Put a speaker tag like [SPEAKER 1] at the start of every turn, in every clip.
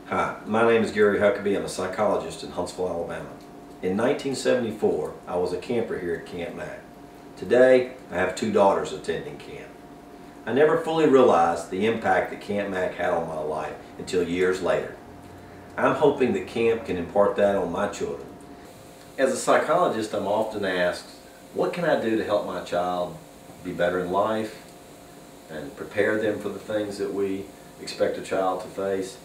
[SPEAKER 1] Hi, my name is Gary Huckabee. I'm a psychologist in Huntsville, Alabama. In 1974, I was a camper here at Camp Mack. Today, I have two daughters attending camp. I never fully realized the impact that Camp Mack had on my life until years later. I'm hoping that camp can impart that on my children. As a psychologist, I'm often asked, what can I do to help my child be better in life and prepare them for the things that we expect a child to face?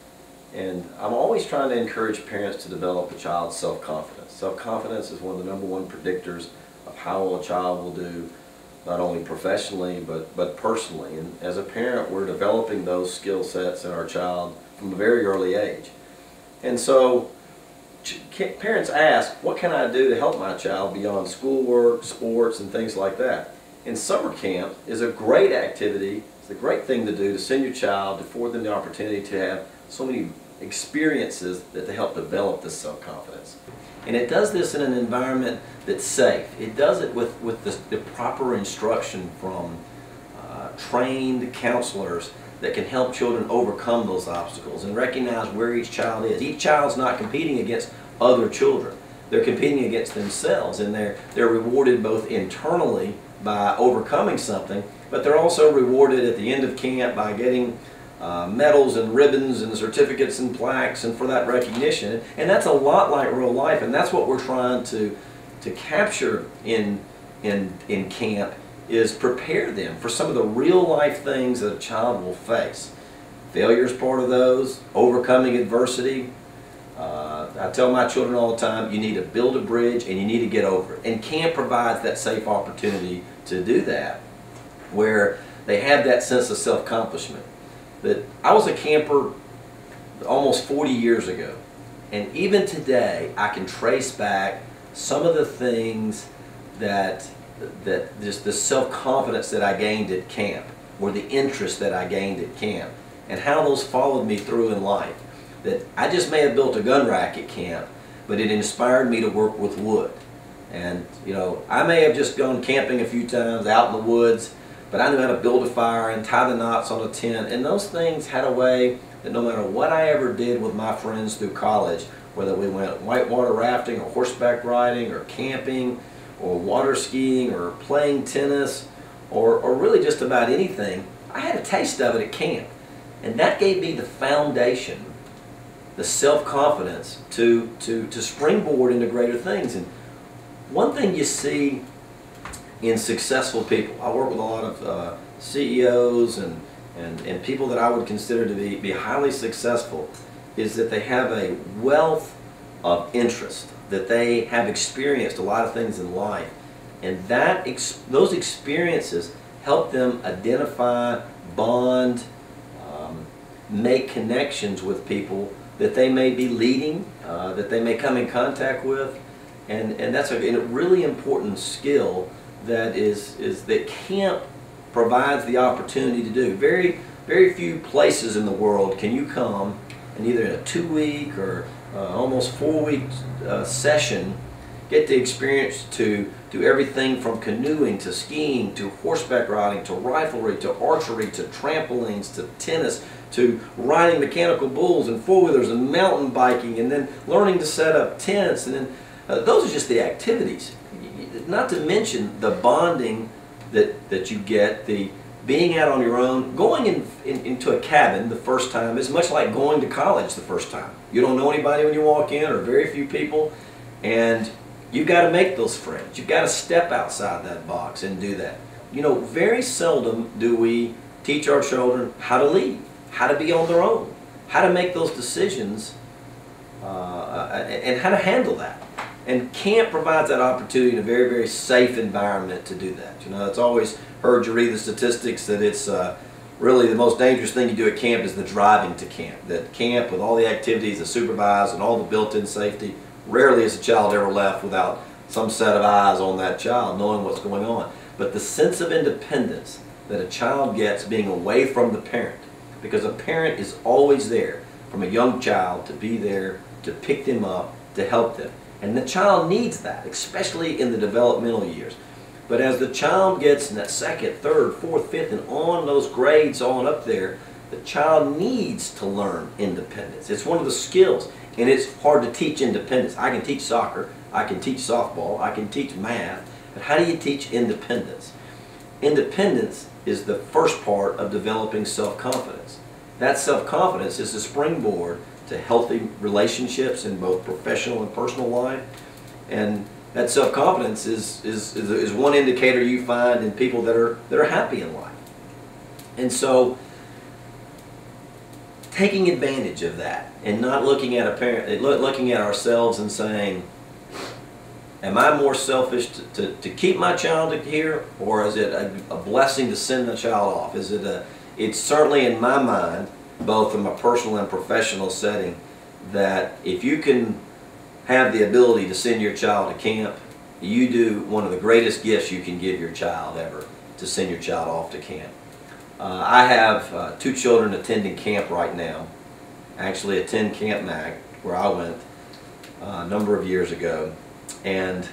[SPEAKER 1] And I'm always trying to encourage parents to develop a child's self-confidence. Self-confidence is one of the #1 predictors of how well a child will do, not only professionally but personally. And as a parent, we're developing those skill sets in our child from a very early age. And so parents ask, what can I do to help my child beyond schoolwork, sports, and things like that? And summer camp is a great activity. It's a great thing to do to send your child, to afford them the opportunity to have so many experiences that to help develop this self-confidence. And it does this in an environment that's safe. It does it with the proper instruction from trained counselors that can help children overcome those obstacles and recognize where each child is. Each child's not competing against other children. They're competing against themselves, and they're rewarded both internally by overcoming something, but they're also rewarded at the end of camp by getting medals and ribbons and certificates and plaques and for that recognition. And that's a lot like real life, and that's what we're trying to capture in camp, is prepare them for some of the real life things that a child will face. Failure is part of those, overcoming adversity. I tell my children all the time, you need to build a bridge and you need to get over it. And camp provides that safe opportunity to do that, where they have that sense of self-accomplishment. That I was a camper almost 40 years ago, and even today I can trace back some of the things that just the self-confidence that I gained at camp, or the interest that I gained at camp, and how those followed me through in life. That I just may have built a gun rack at camp, but it inspired me to work with wood. And you know, I may have just gone camping a few times out in the woods, but I knew how to build a fire and tie the knots on a tent, and those things had a way that no matter what I ever did with my friends through college, whether we went whitewater rafting or horseback riding or camping or water skiing or playing tennis or really just about anything, I had a taste of it at camp. And that gave me the foundation, the self-confidence to springboard into greater things. And one thing you see in successful people, I work with a lot of CEOs and people that I would consider to be highly successful, is that they have a wealth of interest, that they have experienced a lot of things in life, and those experiences help them identify, bond, make connections with people that they may be leading, that they may come in contact with, and that's a really important skill that that camp provides the opportunity to do. Very few places in the world can you come and either in a 2-week or almost 4-week session get the experience to do everything from canoeing to skiing to horseback riding to riflery to archery to trampolines to tennis to riding mechanical bulls and four-wheelers and mountain biking, and then learning to set up tents. And then those are just the activities, not to mention the bonding that you get, the being out on your own. Going into a cabin the first time is much like going to college the first time. You don't know anybody when you walk in, or very few people, and you've got to make those friends. You've got to step outside that box and do that. You know, very seldom do we teach our children how to lead, how to be on their own, how to make those decisions, and how to handle that. And camp provides that opportunity in a very, very safe environment to do that. You know, it's always heard you read the statistics that it's really the most dangerous thing you do at camp is the driving to camp. That camp, with all the activities, the supervised, and all the built-in safety, rarely is a child ever left without some set of eyes on that child, knowing what's going on. But the sense of independence that a child gets being away from the parent, because a parent is always there from a young child to be there, to pick them up, to help them. And the child needs that, especially in the developmental years. But as the child gets in that second, third, fourth, fifth, and on those grades on up there, The child needs to learn independence. It's one of the skills, and it's hard to teach independence. I can teach soccer, I can teach softball, I can teach math, but how do you teach independence? Independence is the first part of developing self-confidence. That self-confidence is the springboard to healthy relationships in both professional and personal life. And that self-confidence is one indicator you find in people that are happy in life. And so, taking advantage of that and not looking at looking at ourselves and saying, am I more selfish to keep my child here, or is it a blessing to send the child off? It's certainly in my mind, both in my personal and professional setting, that if you can have the ability to send your child to camp, you do one of the greatest gifts you can give your child ever, to send your child off to camp. I have 2 children attending camp right now. Actually attend Camp Mac, where I went a number of years ago, and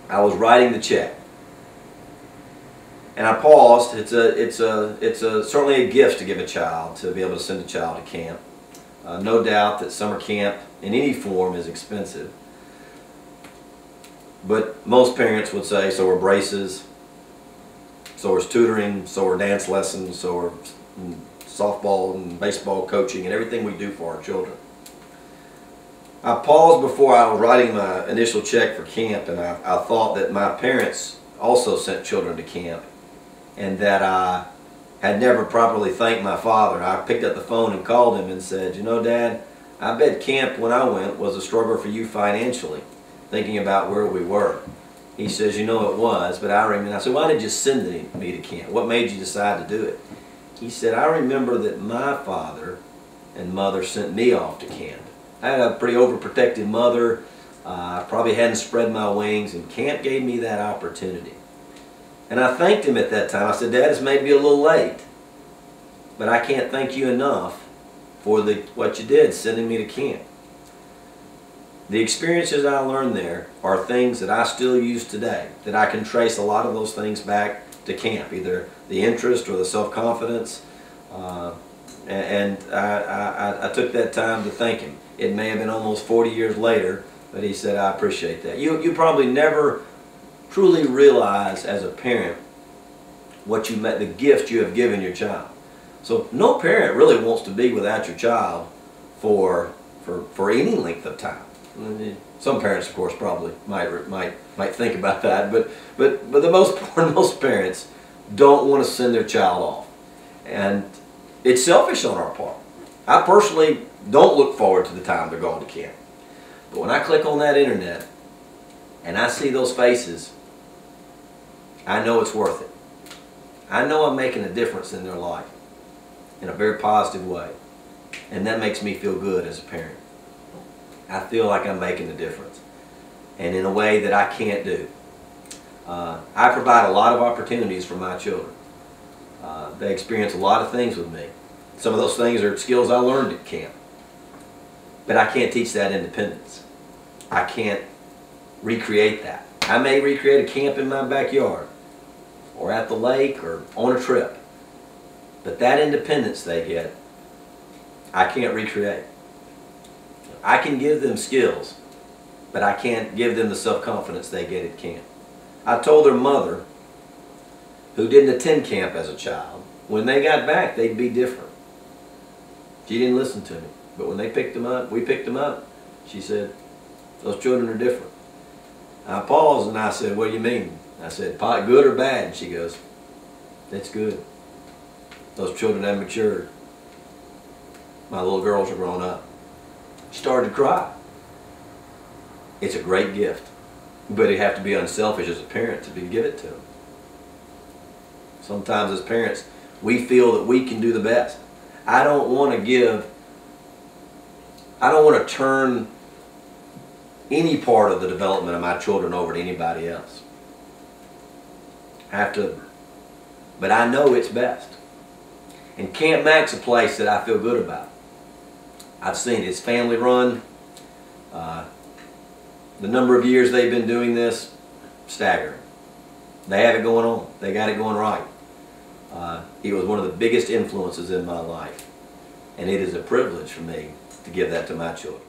[SPEAKER 1] I was writing the check, and I paused. It's certainly a gift to give a child, to be able to send a child to camp. No doubt that summer camp in any form is expensive, but most parents would say so are braces, so is tutoring, so are dance lessons, so are softball and baseball coaching and everything we do for our children. I paused before I was writing my initial check for camp, and I thought that my parents also sent children to camp, and that I had never properly thanked my father. I picked up the phone and called him and said, you know, Dad, I bet camp when I went was a struggle for you financially, thinking about where we were. He says, you know, it was, but I remember. I said, why did you send me to camp? What made you decide to do it? He said, I remember that my father and mother sent me off to camp. I had a pretty overprotective mother. I probably hadn't spread my wings, and camp gave me that opportunity. And I thanked him at that time. I said, Dad, it's maybe a little late, but I can't thank you enough for what you did, sending me to camp. The experiences I learned there are things that I still use today, that I can trace a lot of those things back to camp, either the interest or the self-confidence. And I took that time to thank him. It may have been almost 40 years later, but he said, I appreciate that. You probably never truly realize as a parent what you met, the gift you have given your child. So no parent really wants to be without your child for any length of time. Some parents, of course, probably might think about that, but the most part, most parents don't want to send their child off, and it's selfish on our part. I personally don't look forward to the time they're going to camp, but when I click on that internet and I see those faces, I know it's worth it. I know I'm making a difference in their life in a very positive way, and that makes me feel good as a parent. I feel like I'm making a difference, and in a way that I can't do. I provide a lot of opportunities for my children. They experience a lot of things with me. Some of those things are skills I learned at camp, but I can't teach that independence. I can't recreate that. I may recreate a camp in my backyard, or at the lake, or on a trip, but that independence they get, I can't recreate. I can give them skills, but I can't give them the self-confidence they get at camp. I told their mother, who didn't attend camp as a child, when they got back, they'd be different. She didn't listen to me, but when they picked them up, we picked them up, she said, those children are different. I paused and I said, what do you mean? I said, good or bad? And she goes, it's good. Those children have matured. My little girls are grown up. She started to cry. It's a great gift, but you have to be unselfish as a parent to give it to them. Sometimes as parents, we feel that we can do the best. I don't want to turn any part of the development of my children over to anybody else. But I know it's best. And Camp Mac's a place that I feel good about. I've seen it. It's family run. The number of years they've been doing this, staggering. They have it going on. They got it going right. He was one of the biggest influences in my life. and it is a privilege for me to give that to my children.